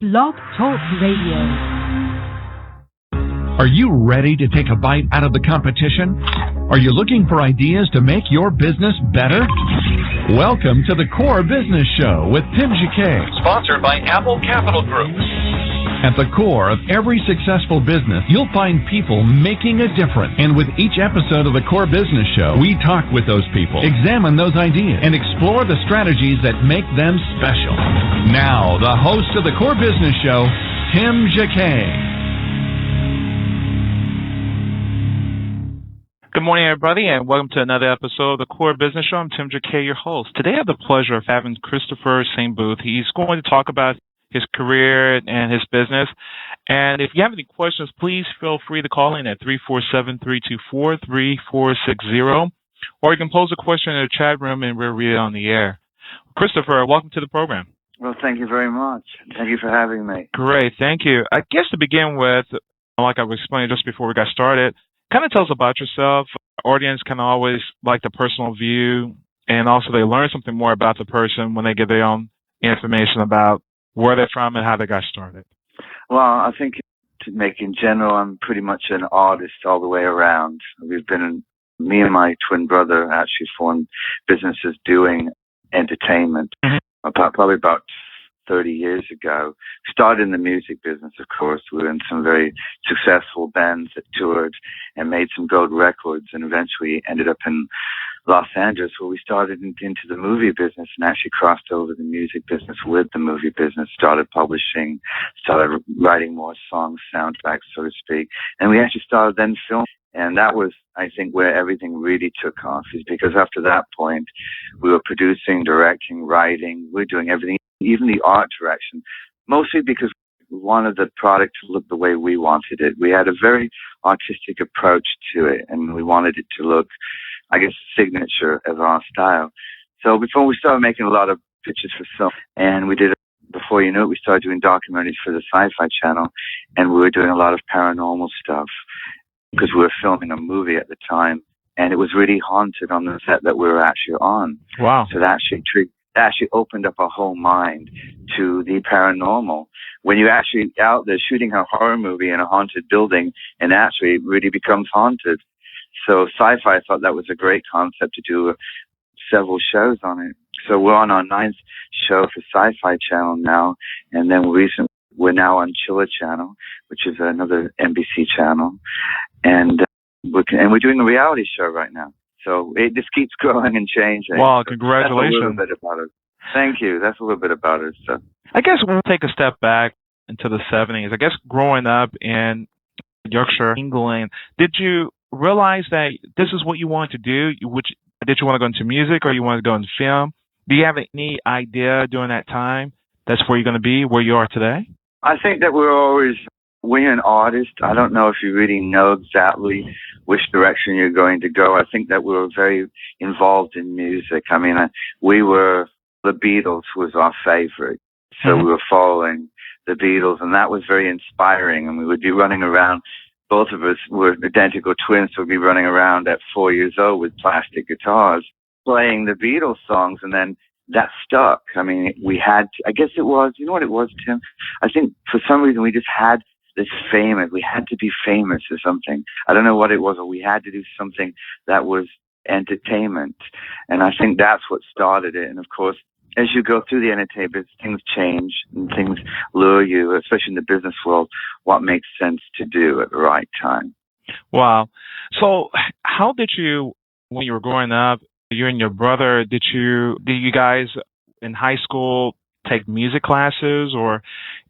Blog Talk Radio. Are you ready to take a bite out of the competition? Are you looking for ideas to make your business better? Welcome to the Core Business Show with Tim Jacquet, sponsored by Apple Capital Group. At the core of every successful business, you'll find people making a difference. And with each episode of the Core Business Show, we talk with those people, examine those ideas, and explore the strategies that make them special. Now, the host of the Core Business Show, Tim Jacquet. Good morning, everybody, and welcome to another episode of the Core Business Show. I'm Tim Jacquet, your host. Today I have the pleasure of having Christopher St. Booth. He's going to talk about his career and his business. And if you have any questions, please feel free to call in at 347-324-3460, or you can pose a question in the chat room and we'll read it on the air. Christopher, welcome to the program. Well, thank you very much. Thank you for having me. Great, thank you. I guess to begin with, like I was explaining just before we got started, kind of tell us about yourself. Our audience can always like the personal view, and also they learn something more about the person when they get their own information about where they're from and how they got started. Well, I think in general, I'm pretty much an artist all the way around. Me and my twin brother actually formed businesses doing entertainment probably about 30 years ago. Started in the music business, of course. We were in some very successful bands that toured and made some gold records, and eventually ended up in Los Angeles, where we started into the movie business and actually crossed over the music business with the movie business, started publishing, started writing more songs, soundtracks, so to speak. And we actually started then filming. And that was, I think, where everything really took off, is because after that point, we were producing, directing, writing, we were doing everything, even the art direction, mostly because we wanted the product to look the way we wanted it. We had a very artistic approach to it, and we wanted it to look, I guess, signature of our style. So before we started making a lot of pictures for film, and before you know it, we started doing documentaries for the Sci-Fi Channel, and we were doing a lot of paranormal stuff because we were filming a movie at the time, and it was really haunted on the set that we were actually on. Wow. So that actually opened up our whole mind to the paranormal. When you're actually out there shooting a horror movie in a haunted building, and actually it really becomes haunted. So Sci-Fi thought that was a great concept to do several shows on it. So we're on our 9th show for Sci-Fi Channel now, and then we're now on Chiller Channel, which is another NBC channel, and we're doing a reality show right now. So it just keeps growing and changing. Wow, congratulations. That's a little bit about it. Thank you. That's a little bit about it. So I guess we'll take a step back into the 70s. I guess growing up in Yorkshire, England, did you realize that this is what you wanted to do? Did you want to go into music, or you wanted to go into film? Do you have any idea during that time that's where you're going to be, where you are today? I think that when you're an artist, I don't know if you really know exactly which direction you're going to go. I think that we were very involved in music. I mean, the Beatles was our favorite. So we were following the Beatles, and that was very inspiring. And we would be running around. Both of us were identical twins, so we'd be running around at 4 years old with plastic guitars, playing the Beatles songs, and then that stuck. I mean, we had to, I guess it was, you know what it was, Tim? I think for some reason we just had this famous. We had to be famous or something. I don't know what it was, but we had to do something that was entertainment. And I think that's what started it. And of course, as you go through the entertainment, things change and things lure you, especially in the business world, what makes sense to do at the right time. Wow. So how did you, when you were growing up, you and your brother, did you guys in high school take music classes, or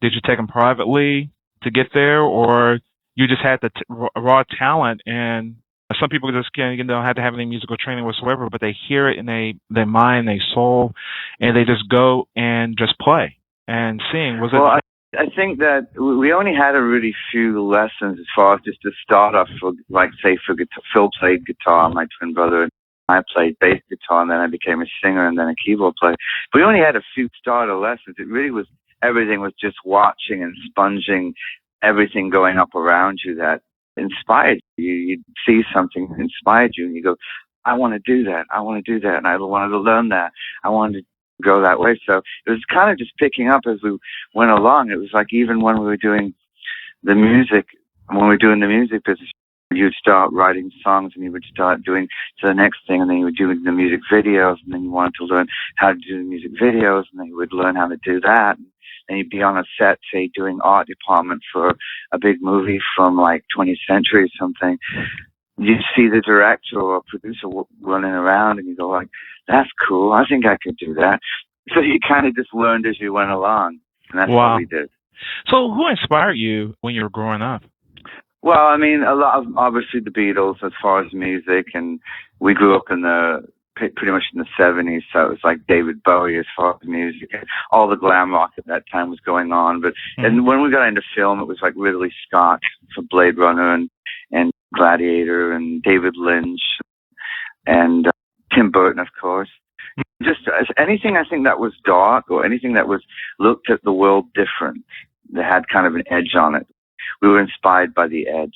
did you take them privately to get there, or you just had the raw talent? And some people just don't have to have any musical training whatsoever, but they hear it in their mind, their soul, and they just go and just play and sing. I think that we only had a really few lessons as far as just to start off, for guitar. Phil played guitar, my twin brother, and I played bass guitar, and then I became a singer and then a keyboard player. But we only had a few starter lessons. It really was, everything was just watching and sponging everything going up around you that inspired you. You'd see something that inspired you, and you go, I want to do that. I want to do that. And I wanted to learn that. I wanted to go that way. So it was kind of just picking up as we went along. It was like even when we were doing the music, when we were doing the music business, you'd start writing songs and you would start doing to the next thing, and then you would do the music videos, and then you wanted to learn how to do the music videos, and then you would learn how to do that. And you'd be on a set, say, doing art department for a big movie from like 20th century or something. You'd see the director or producer running around, and you go like, that's cool. I think I could do that. So you kind of just learned as you went along, and that's what we did. So who inspired you when you were growing up? Well, I mean, a lot of, obviously, the Beatles as far as music, and we grew up in pretty much in the 70s, so it was like David Bowie as far as music. All the glam rock at that time was going on, but and when we got into film, it was like Ridley Scott for Blade Runner and Gladiator and David Lynch and Tim Burton, of course. Just anything, I think, that was dark or anything that was looked at the world different, that had kind of an edge on it. We were inspired by the edge.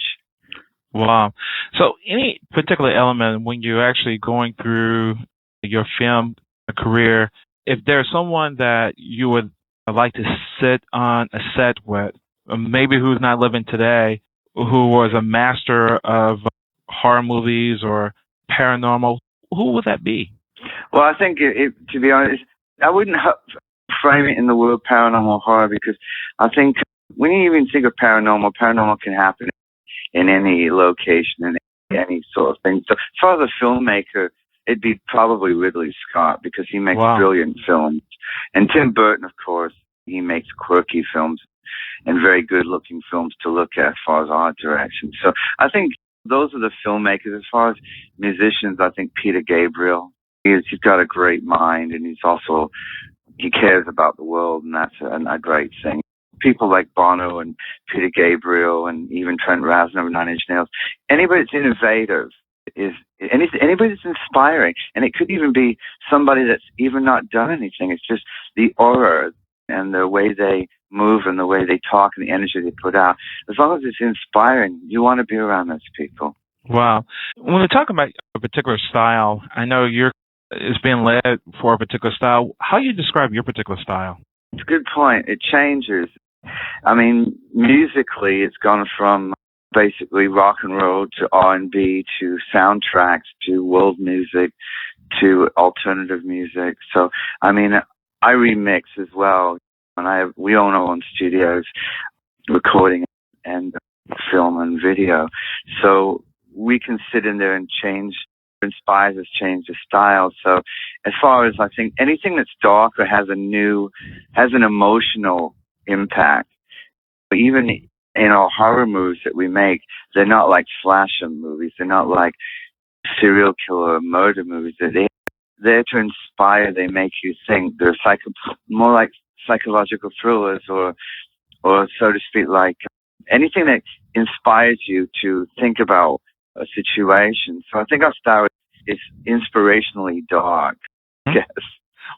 Wow. So any particular element when you're actually going through your film career, if there's someone that you would like to sit on a set with, maybe who's not living today, who was a master of horror movies or paranormal, who would that be? Well, I think, to be honest, I wouldn't frame it in the word paranormal horror, because I think when you even think of paranormal can happen in any location and any sort of thing. So as far as a filmmaker, it'd be probably Ridley Scott, because he makes brilliant films. And Tim Burton, of course, he makes quirky films and very good-looking films to look at as far as art direction. So I think those are the filmmakers. As far as musicians, I think Peter Gabriel. He's got a great mind, and he cares about the world, and that's a great thing. People like Bono and Peter Gabriel and even Trent Reznor of 9 Inch Nails. Anybody that's innovative anybody that's inspiring, and it could even be somebody that's even not done anything. It's just the aura and the way they move and the way they talk and the energy they put out. As long as it's inspiring, you want to be around those people. Wow. When we're talking about a particular style, I know it's being led for a particular style. How do you describe your particular style? It's a good point. It changes. I mean, musically, it's gone from basically rock and roll to R&B to soundtracks to world music to alternative music. So, I mean, I remix as well. And we own our own studios, recording and film and video. So we can sit in there and inspires us, change the style. So as far as I think anything that's dark or has an emotional impact, even in our horror movies that we make, they're not like slasher movies. They're not like serial killer or murder movies. They're there to inspire. They make you think. They're more like psychological thrillers or so to speak, like anything that inspires you to think about a situation. So I think our style is inspirationally dark. Yes.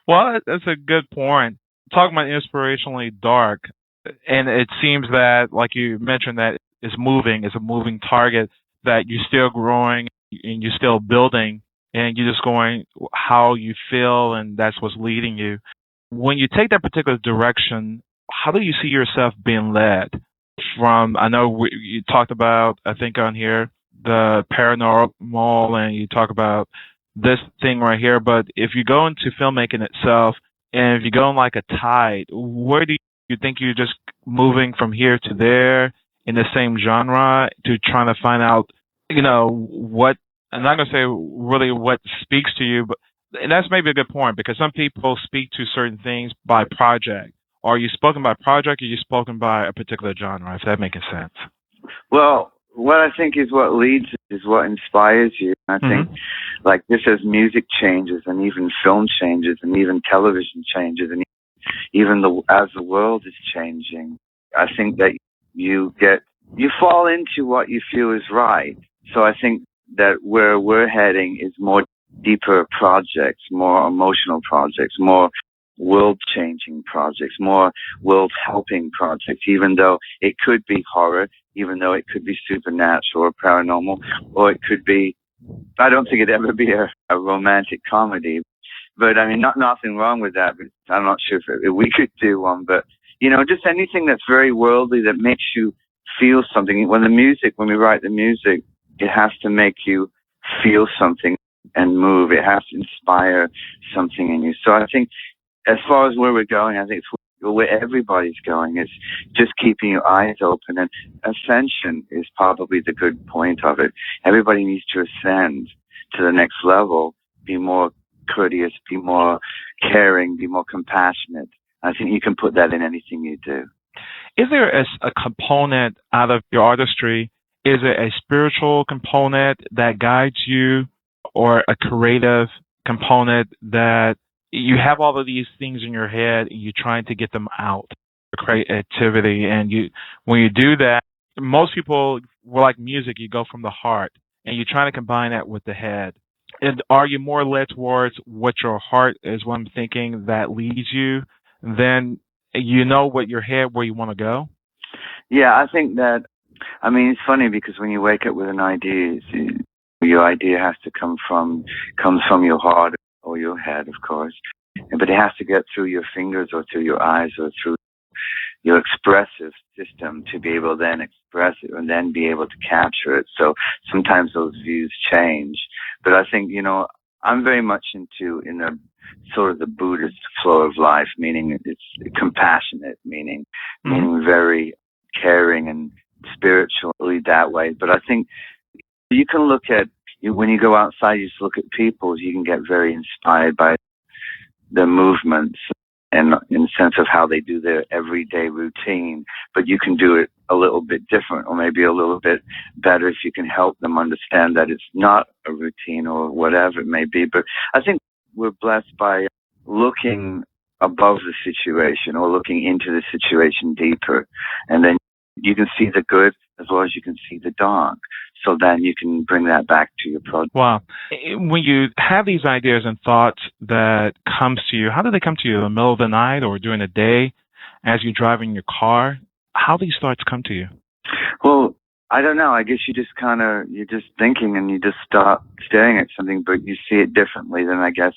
Well, that's a good point. Talking about inspirationally dark, and it seems that, like you mentioned, that it's a moving target, that you're still growing and you're still building, and you're just going how you feel, and that's what's leading you. When you take that particular direction, how do you see yourself being led? I know you talked about, I think on here, the paranormal, and you talk about this thing right here, but if you go into filmmaking itself, and if you go in like a tide, where do you think you're just moving from here to there in the same genre to trying to find out, what, I'm not going to say really what speaks to you, and that's maybe a good point, because some people speak to certain things by project. Are you spoken by project, or are you spoken by a particular genre, if that makes sense? Well, what I think is what leads is what inspires you. I think, like this, as music changes, and even film changes, and even television changes, and even as the world is changing, I think that you fall into what you feel is right. So I think that where we're heading is more deeper projects, more emotional projects, more world-changing projects, more world-helping projects, even though it could be horror, even though it could be supernatural or paranormal, or it could be, I don't think it'd ever be a romantic comedy, But I mean, nothing wrong with that. But I'm not sure if we could do one. But just anything that's very worldly that makes you feel something. When we write the music, it has to make you feel something and move. It has to inspire something in you. So I think, as far as where we're going, I think it's where everybody's going. It's just keeping your eyes open. And ascension is probably the good point of it. Everybody needs to ascend to the next level, be more courteous, be more caring, be more compassionate. I think you can put that in anything you do. Is there a component out of your artistry? Is it a spiritual component that guides you, or a creative component that you have all of these things in your head and you're trying to get them out, creativity? And when you do that, most people, like music, you go from the heart and you're trying to combine that with the head. And are you more led towards what your heart is, what I'm thinking, that leads you, then what your head, where you want to go? Yeah, I think that, it's funny because when you wake up with an idea, your idea has to comes from your heart or your head, of course. But it has to get through your fingers or through your eyes or through your expressive system to be able to then express it and then be able to capture it. So sometimes those views change. But I think, I'm very much in the sort of the Buddhist flow of life, meaning it's compassionate, meaning very caring and spiritually that way. But I think you can look at, when you go outside, you just look at people, you can get very inspired by the movements and in the sense of how they do their everyday routine, but you can do it a little bit different or maybe a little bit better if you can help them understand that it's not a routine or whatever it may be. But I think we're blessed by looking above the situation or looking into the situation deeper, and then you can see the good as well as you can see the dark. So then you can bring that back to your project. Wow. When you have these ideas and thoughts that comes to you, how do they come to you? In the middle of the night or during the day as you're driving your car? How do these thoughts come to you? Well, I don't know. I guess you're just thinking and you just start staring at something, but you see it differently than, I guess,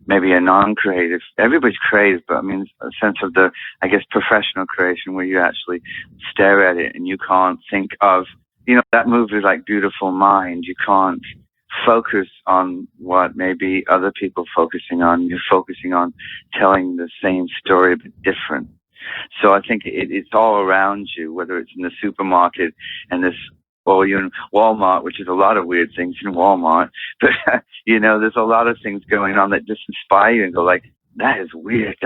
maybe a non-creative. Everybody's creative, but a sense of the, I guess, professional creation where you actually stare at it and you can't think of, that movie like Beautiful Mind. You can't focus on what maybe other people are focusing on. You're focusing on telling the same story but different. So I think it's all around you, whether it's in the supermarket and you're in Walmart, which is a lot of weird things in Walmart, but there's a lot of things going on that just inspire you and go like, that is weird.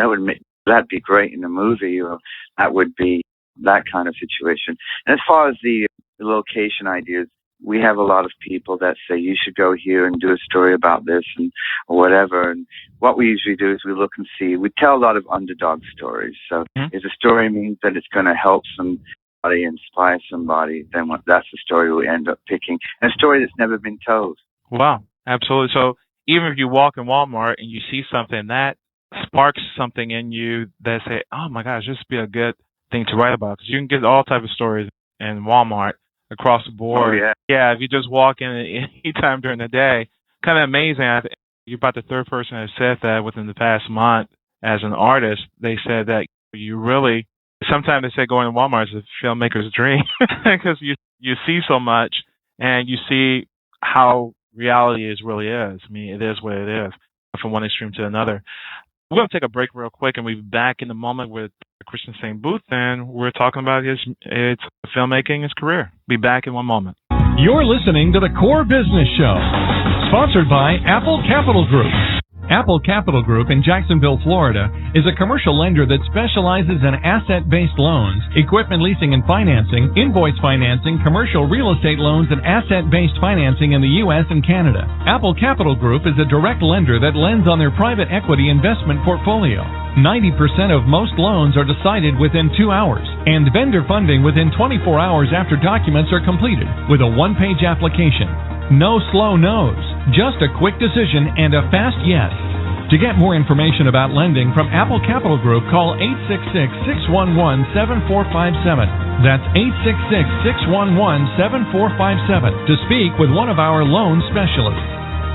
That'd be great in a movie, or that would be that kind of situation. And as far as the location ideas, we have a lot of people that say you should go here and do a story about this or whatever. And what we usually do is we look and see. We tell a lot of underdog stories. So if a story means that it's going to help somebody, inspire somebody, then that's the story we end up picking. And a story that's never been told. Wow, absolutely. So even if you walk in Walmart and you see something that sparks something in you that say, oh my gosh, this would be a good thing to write about, because you can get all types of stories in Walmart across the board. Oh, yeah. If you just walk in any time during the day, kind of amazing. You're about the third person that said that within the past month as an artist. They said that you really, sometimes they say going to Walmart is a filmmaker's dream because you see so much and you see how reality really is. It is what it is from one extreme to another. We're going to take a break real quick, and we'll be back in a moment with Christian St. Booth, and we're talking about his filmmaking, his career. Be back in one moment. You're listening to The Core Business Show, sponsored by Apple Capital Group. Apple Capital Group in Jacksonville, Florida, is a commercial lender that specializes in asset-based loans, equipment leasing and financing, invoice financing, commercial real estate loans, and asset-based financing in the U.S. and Canada. Apple Capital Group is a direct lender that lends on their private equity investment portfolio. 90% of most loans are decided within 2 hours, and vendor funding within 24 hours after documents are completed with a one-page application. No slow no's, just a quick decision and a fast yes. To get more information about lending from Apple Capital Group, call 866-611-7457. That's 866-611-7457 to speak with one of our loan specialists.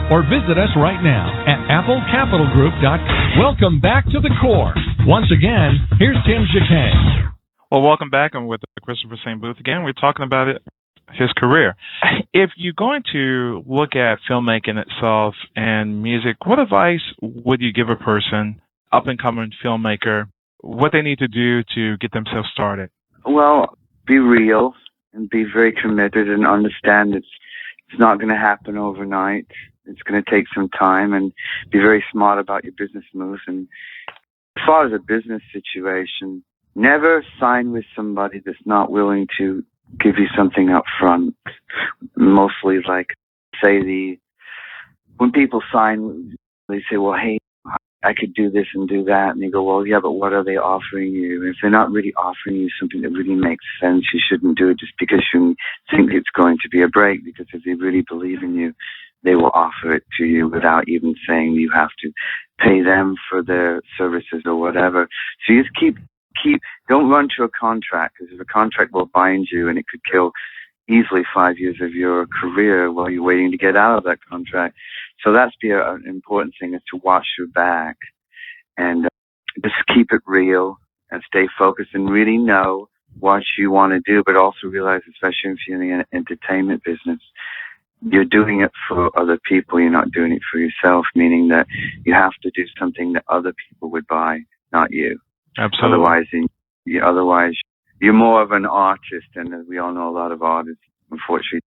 or visit us right now at applecapitalgroup.com. Welcome back to the core. Once again, here's Tim Jacquet. Well, welcome back. I'm with Christopher St. Booth again. We're talking about his career. If you're going to look at filmmaking itself and music, what advice would you give a person, up-and-coming filmmaker, what they need to do to get themselves started? Well, be real and be very committed and understand it's not going to happen overnight. It's going to take some time, and be very smart about your business moves. And as far as a business situation, never sign with somebody that's not willing to give you something up front. Mostly like, when people sign, they say, well, hey, I could do this and do that. And they go, well, yeah, but what are they offering you? If they're not really offering you something that really makes sense, you shouldn't do it just because you think it's going to be a break. Because if they really believe in you, they will offer it to you without even saying you have to pay them for their services or whatever. So you just don't run to a contract, because if a contract will bind you and it could kill easily 5 years of your career while you're waiting to get out of that contract. So that's an important thing, is to watch your back and just keep it real and stay focused and really know what you want to do, but also realize, especially if you're in the entertainment business, you're doing it for other people. You're not doing it for yourself, meaning that you have to do something that other people would buy, not you. Absolutely. Otherwise, you're more of an artist, and we all know a lot of artists, unfortunately,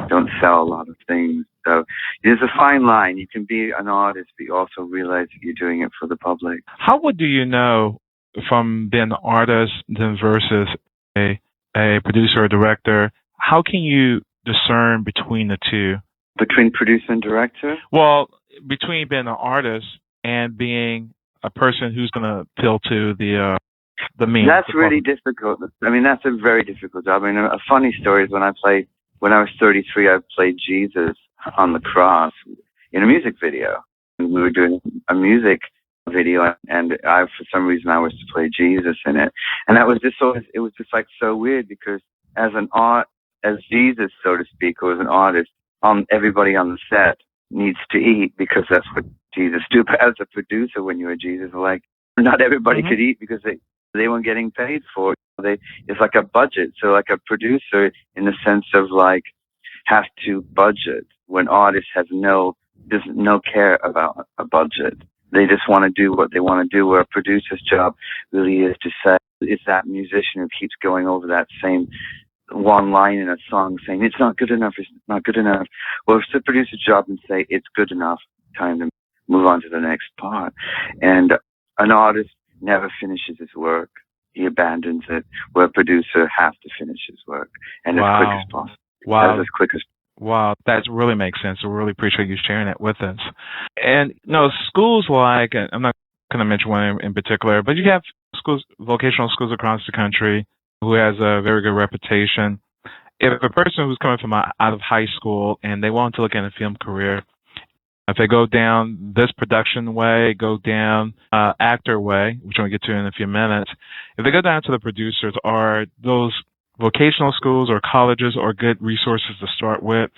don't sell a lot of things. So there's a fine line. You can be an artist, but you also realize that you're doing it for the public. How do you know from being an artist then versus a producer or director? How can you discern between the two? Between producer and director? Well, between being an artist and being a person who's going to appeal to the mean. That's really difficult. I mean, that's a very difficult job. I mean, a funny story is when I was 33, I played Jesus on the cross in a music video. And we were doing a music video, and for some reason, I was to play Jesus in it. And that was it was just like so weird, because as Jesus, so to speak, or as an artist, everybody on the set needs to eat, because that's what Jesus do. But as a producer, when you're a Jesus, like, not everybody could eat because they weren't getting paid for it. It's like a budget. So like a producer, in the sense of like, has to budget, when artists doesn't care about a budget. They just want to do what they want to do, where a producer's job really is to say, it's that musician who keeps going over that same one line in a song saying, it's not good enough, it's not good enough. Well, it's the producer's job and say, it's good enough, time to move on to the next part. And an artist never finishes his work. He abandons it, where a producer has to finish his work, and as quick as possible. Wow. As quick as Wow, that really makes sense. I really appreciate you sharing that with us. And schools like, I'm not going to mention one in particular, but you have schools, vocational schools across the country, who has a very good reputation. If a person who's coming from out of high school and they want to look at a film career, if they go down this production way, go down actor way, which we'll get to in a few minutes, if they go down to the producers, are those vocational schools or colleges or good resources to start with?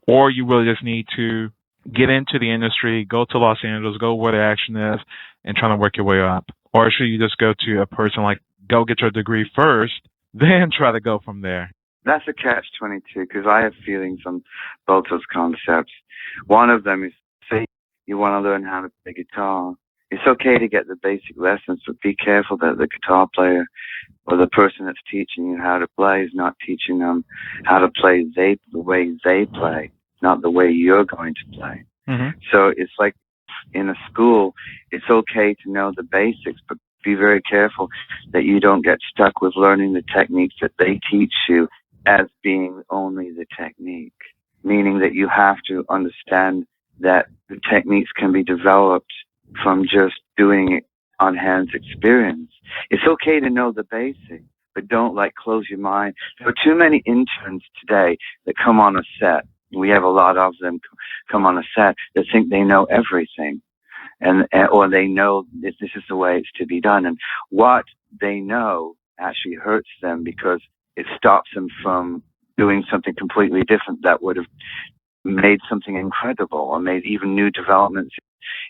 Or you really just need to get into the industry, go to Los Angeles, go where the action is, and try to work your way up? Or should you just go to a person like, go get your degree first, then try to go from there? That's a catch-22, because I have feelings on both those concepts. One of them is, say you want to learn how to play guitar. It's okay to get the basic lessons, but be careful that the guitar player or the person that's teaching you how to play is not teaching them how to play the way they play, not the way you're going to play. Mm-hmm. So it's like in a school, it's okay to know the basics, but be very careful that you don't get stuck with learning the techniques that they teach you as being only the technique, meaning that you have to understand that the techniques can be developed from just doing it on hands experience. It's okay to know the basics, but don't close your mind. There are too many interns today that come on a set. We have a lot of them come on a set that think they know everything, or they know this is the way it's to be done. And what they know actually hurts them, because it stops them from doing something completely different that would have made something incredible or made even new developments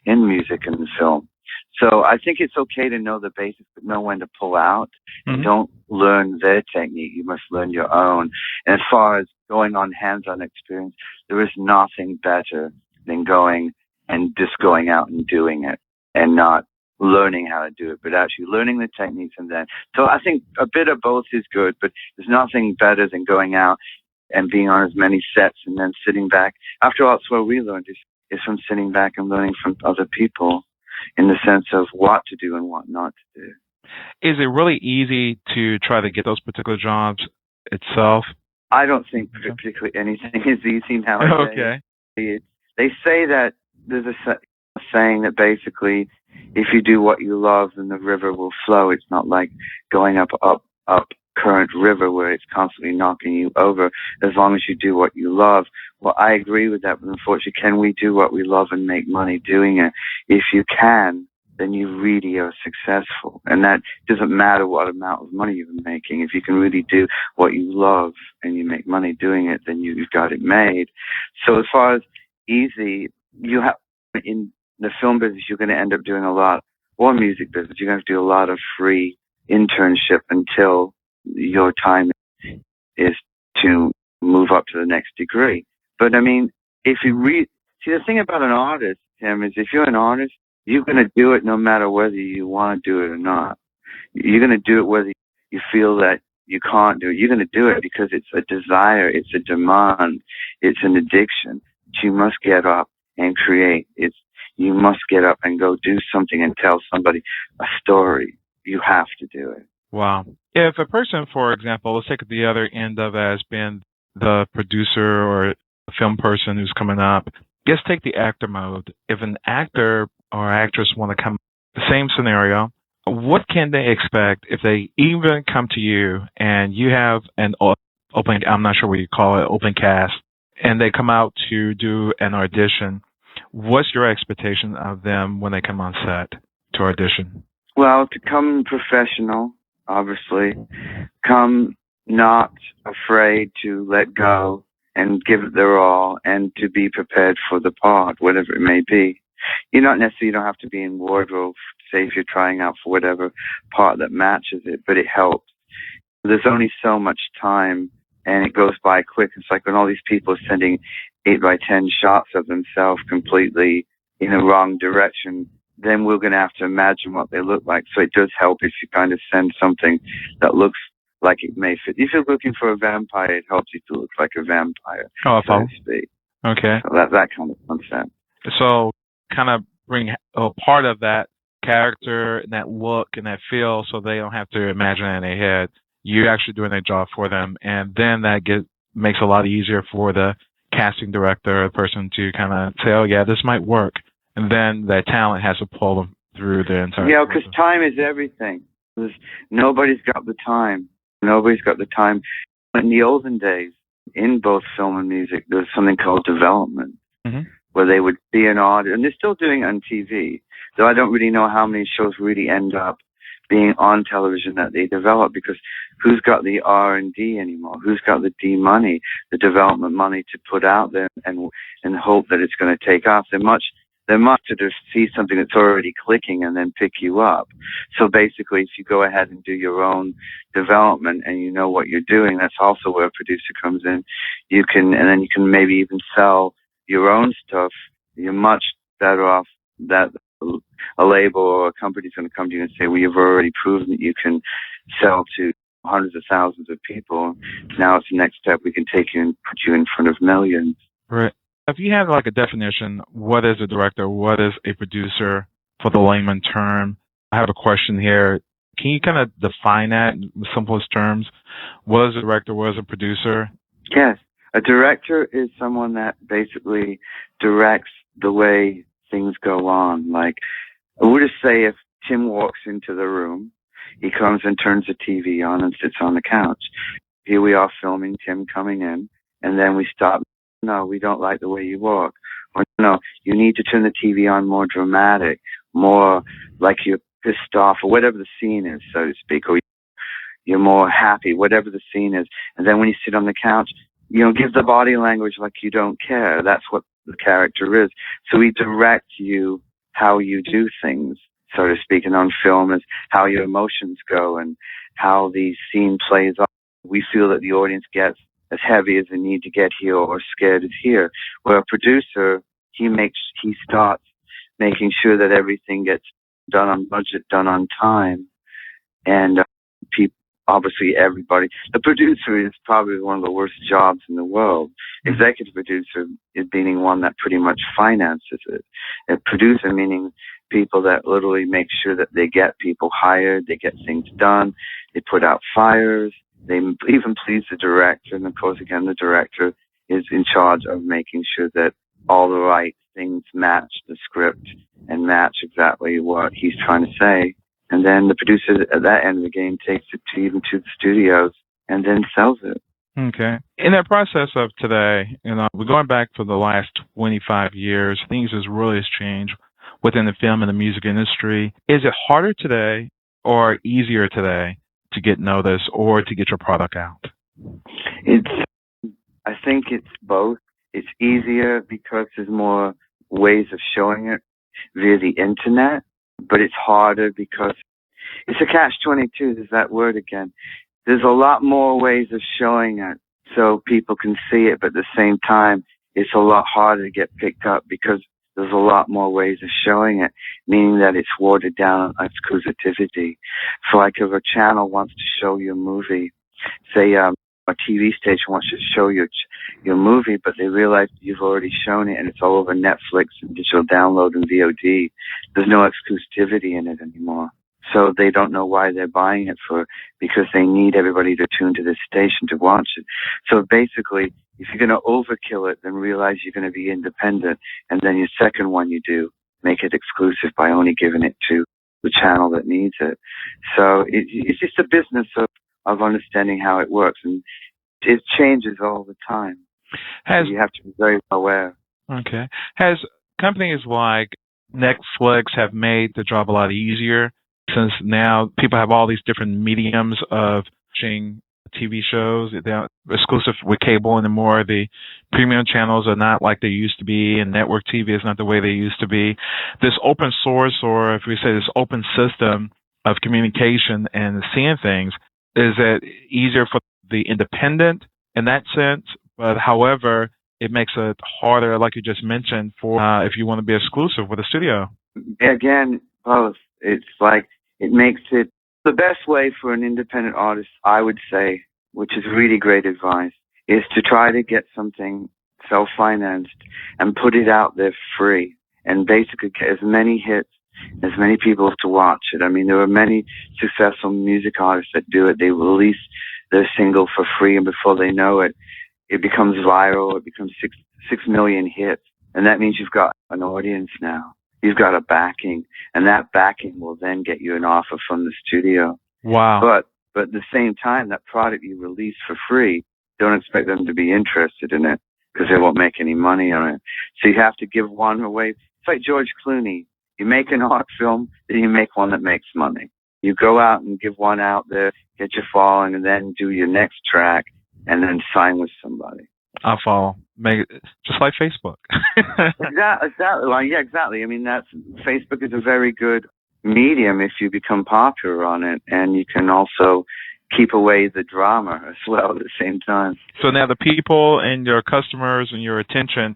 in music and film. So I think it's okay to know the basics, but know when to pull out. And don't learn their technique. You must learn your own. And as far as going on hands-on experience, there is nothing better than going out and doing it and not learning how to do it, but actually learning the techniques and then. So I think a bit of both is good, but there's nothing better than going out and being on as many sets and then sitting back. After all, it's where we learned is from sitting back and learning from other people in the sense of what to do and what not to do. Is it really easy to try to get those particular jobs itself? I don't think particularly anything is easy nowadays. Okay. They say that there's a saying that basically if you do what you love, then the river will flow. It's not like going up current river where it's constantly knocking you over as long as you do what you love. Well, I agree with that, but unfortunately, can we do what we love and make money doing it? If you can, then you really are successful. And that doesn't matter what amount of money you're making. If you can really do what you love and you make money doing it, then you've got it made. So as far as easy, you have in the film business, you're going to end up doing a lot, or music business, you're going to do a lot of free internship until your time is to move up to the next degree. But I mean, if you see, the thing about an artist, Tim, is if you're an artist, you're going to do it no matter whether you want to do it or not. You're going to do it whether you feel that you can't do it. You're going to do it because it's a desire, it's a demand, it's an addiction. You must get up and create. You must get up and go do something and tell somebody a story. You have to do it. Wow. If a person, for example, let's take the other end of it as being the producer or a film person who's coming up, let's take the actor mode. If an actor or actress want to come, the same scenario, what can they expect if they even come to you and you have an open, I'm not sure what you call it, open cast, and they come out to do an audition? What's your expectation of them when they come on set to audition? Well, to come professional, obviously, come not afraid to let go and give it their all and to be prepared for the part, whatever it may be. You're not necessarily, you don't have to be in wardrobe, say if you're trying out for whatever part that matches it, but it helps. There's only so much time and it goes by quick. It's like when all these people are sending 8x10 shots of themselves completely in the wrong direction, then we're going to have to imagine what they look like. So it does help if you kind of send something that looks like it may fit. If you're looking for a vampire, it helps you to look like a vampire, so to speak. Okay. So that kind of concept. So kind of bring a part of that character and that look and that feel so they don't have to imagine it in their head. You're actually doing their job for them. And then that makes it a lot easier for the casting director or the person to kind of say, oh, yeah, this might work. And then that talent has to pull them through the entire process. Because time is everything. Nobody's got the time. Nobody's got the time. In the olden days, in both film and music, there was something called development, where they would see an audience, and they're still doing it on TV, though I don't really know how many shows really end up being on television that they develop, because who's got the R&D anymore? Who's got the D money, the development money to put out there and hope that it's going to take off? They're much to just see something that's already clicking and then pick you up. So basically, if you go ahead and do your own development and you know what you're doing, that's also where a producer comes in. And then you can maybe even sell your own stuff. You're much better off that a label or a company's going to come to you and say, well, you've already proven that you can sell to hundreds of thousands of people. Now it's the next step. We can take you and put you in front of millions. Right. If you have like a definition, what is a director? What is a producer for the layman term? I have a question here. Can you kind of define that in the simplest terms? What is a director? What is a producer? Yes. A director is someone that basically directs the way things go on. Like, I would just say if Tim walks into the room, he comes and turns the TV on and sits on the couch. Here we are filming Tim coming in, and then we stop. No, we don't like the way you walk. Or no, you need to turn the TV on more dramatic, more like you're pissed off, or whatever the scene is, so to speak, or you're more happy, whatever the scene is. And then when you sit on the couch, give the body language like you don't care. That's what the character is. So he directs you how you do things, so to speak, and on film is how your emotions go and how the scene plays out. We feel that the audience gets as heavy as they need to get here or scared as here. Where a producer, he starts making sure that everything gets done on budget, done on time, and people. Obviously, everybody. The producer is probably one of the worst jobs in the world. Executive producer is meaning one that pretty much finances it. A producer meaning people that literally make sure that they get people hired, they get things done, they put out fires, they even please the director. And of course, again, the director is in charge of making sure that all the right things match the script and match exactly what he's trying to say. And then the producer at that end of the game takes it to the studios and then sells it. Okay. In that process of today, we're going back for the last 25 years, things has really changed within the film and the music industry. Is it harder today or easier today to get noticed or to get your product out? I think it's both. It's easier because there's more ways of showing it via the internet, but it's harder because it's a catch-22. There's that word again. There's a lot more ways of showing it so people can see it, but at the same time, it's a lot harder to get picked up because there's a lot more ways of showing it, meaning that it's watered down on exclusivity. So like if a channel wants to show you a movie, say a TV station wants to show your movie, but they realize you've already shown it and it's all over Netflix and digital download and VOD. There's no exclusivity in it anymore. So they don't know why they're buying it because they need everybody to tune to this station to watch it. So basically, if you're going to overkill it, then realize you're going to be independent. And then your second one you do, make it exclusive by only giving it to the channel that needs it. So it's just a business of understanding how it works. And it changes all the time. So you have to be very aware. Okay. Has companies like Netflix have made the job a lot easier since now people have all these different mediums of watching TV shows? They're exclusive with cable anymore. The premium channels are not like they used to be, and network TV is not the way they used to be. This open source, or if we say this open system of communication and seeing things, is it easier for the independent in that sense? But however, it makes it harder, like you just mentioned, for if you want to be exclusive with a studio. Again, both. It's like it makes it the best way for an independent artist, I would say, which is really great advice, is to try to get something self-financed and put it out there free and basically get as many hits, as many people to watch it. I mean, there are many successful music artists that do it. They release their single for free, and before they know it, it becomes viral. It becomes 6 million hits. And that means you've got an audience now. You've got a backing, and that backing will then get you an offer from the studio. Wow. But at the same time, that product you release for free, don't expect them to be interested in it because they won't make any money on it. So you have to give one away. It's like George Clooney. You make an art film, then you make one that makes money. You go out and give one out there, get your following, and then do your next track, and then sign with somebody. I'll follow. Make it just like Facebook. Exactly. Well, yeah, exactly. I mean, Facebook is a very good medium if you become popular on it, and you can also keep away the drama as well at the same time. So now the people and your customers and your attention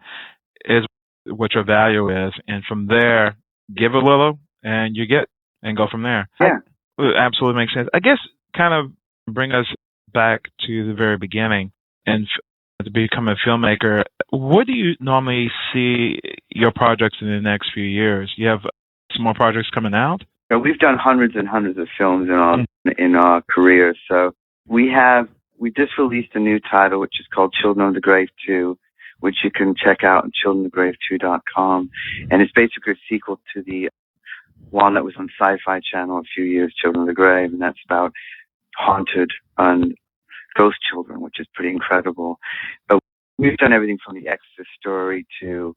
is what your value is, and from there, give a little, and you get, and go from there. Yeah. It absolutely makes sense. I guess kind of bring us back to the very beginning and to become a filmmaker. What do you normally see your projects in the next few years? You have some more projects coming out? We've done hundreds and hundreds of films in our career. So we just released a new title, which is called Children of the Grave 2, which you can check out on childrenofthegrave2.com. And it's basically a sequel to the one that was on Sci-Fi Channel a few years, Children of the Grave, and that's about haunted and ghost children, which is pretty incredible. But we've done everything from the Exorcist story to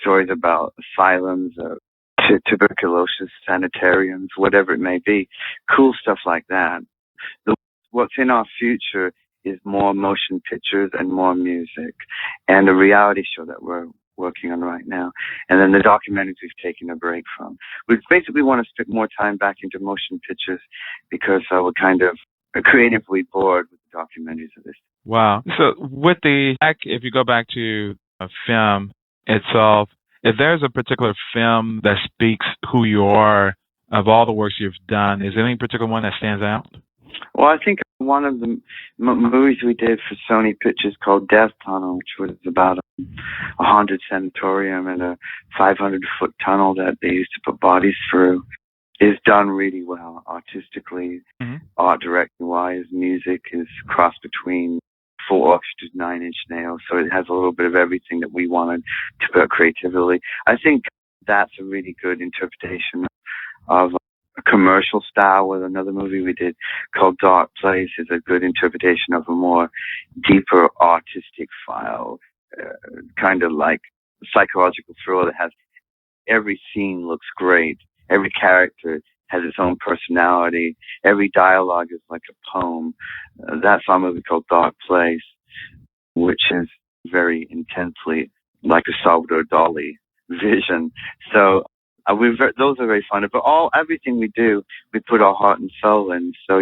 stories about asylums, to tuberculosis sanitariums, whatever it may be. Cool stuff like that. What's in our future is more motion pictures and more music, and a reality show that we're working on right now. And then the documentaries we've taken a break from. We basically want to stick more time back into motion pictures because we're kind of creatively bored with the documentaries of this. Wow. So with if you go back to a film itself, if there's a particular film that speaks who you are of all the works you've done, is there any particular one that stands out? Well, I think one of the movies we did for Sony Pictures called Death Tunnel, which was about a haunted sanatorium and a 500-foot tunnel that they used to put bodies through, is done really well artistically, art directing-wise. Music is crossed between full orchestras, 9-inch nails, so it has a little bit of everything that we wanted to put creatively. I think that's a really good interpretation of a commercial style. With another movie we did called Dark Place is a good interpretation of a more deeper artistic file, kind of like psychological thriller that has every scene looks great, every character has its own personality, every dialogue is like a poem. That's our movie called Dark Place, which is very intensely like a Salvador Dali vision. So those are very fun. But everything we do, we put our heart and soul in. So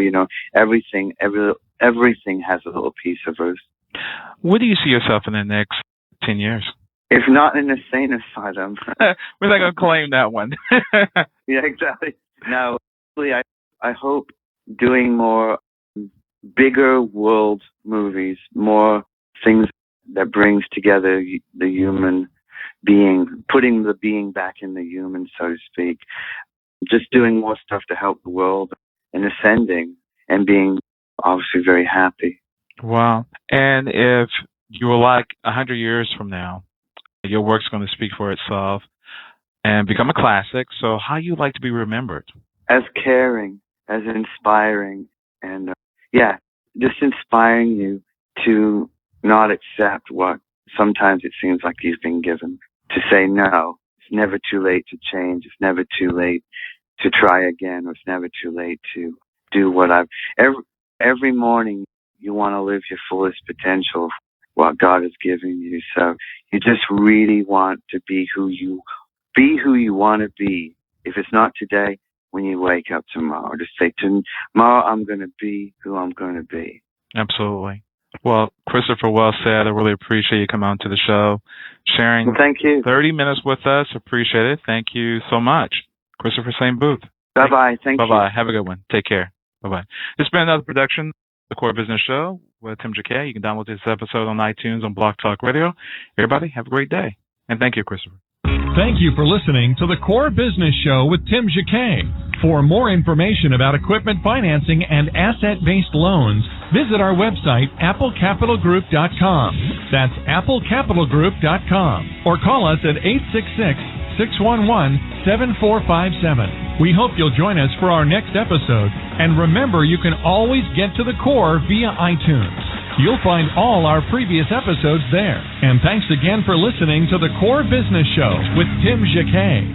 everything has a little piece of us. Where do you see yourself in the next 10 years? If not in a insane asylum. We're not going to claim that one. Yeah, exactly. No, I hope doing more bigger world movies, more things that brings together the human being, putting the being back in the human, so to speak. Just doing more stuff to help the world and ascending and being obviously very happy. Wow. And if you were like 100 years from now, your work's going to speak for itself and become a classic. So how you like to be remembered? As caring, as inspiring, and just inspiring you to not accept what sometimes it seems like you've been given. To say no. It's never too late to change. It's never too late to try again. Or it's never too late to do what every morning you want to live your fullest potential of what God has given you. So you just really want to be who you want to be. If it's not today, when you wake up tomorrow, just say, tomorrow I'm going to be who I'm going to be. Absolutely. Well, Christopher, well said. I really appreciate you coming on to the show, sharing thank you. 30 minutes with us. Appreciate it. Thank you so much. Christopher St. Booth. Bye-bye. Thank you. Bye-bye. Have a good one. Take care. Bye-bye. This has been another production of The Core Business Show with Tim Jacquet. You can download this episode on iTunes, on Blog Talk Radio. Everybody, have a great day. And thank you, Christopher. Thank you for listening to The Core Business Show with Tim Jacquet. For more information about equipment financing and asset-based loans, visit our website, applecapitalgroup.com. That's applecapitalgroup.com. Or call us at 866-611-7457. We hope you'll join us for our next episode. And remember, you can always get to the core via iTunes. You'll find all our previous episodes there. And thanks again for listening to The Core Business Show with Tim Jacquet.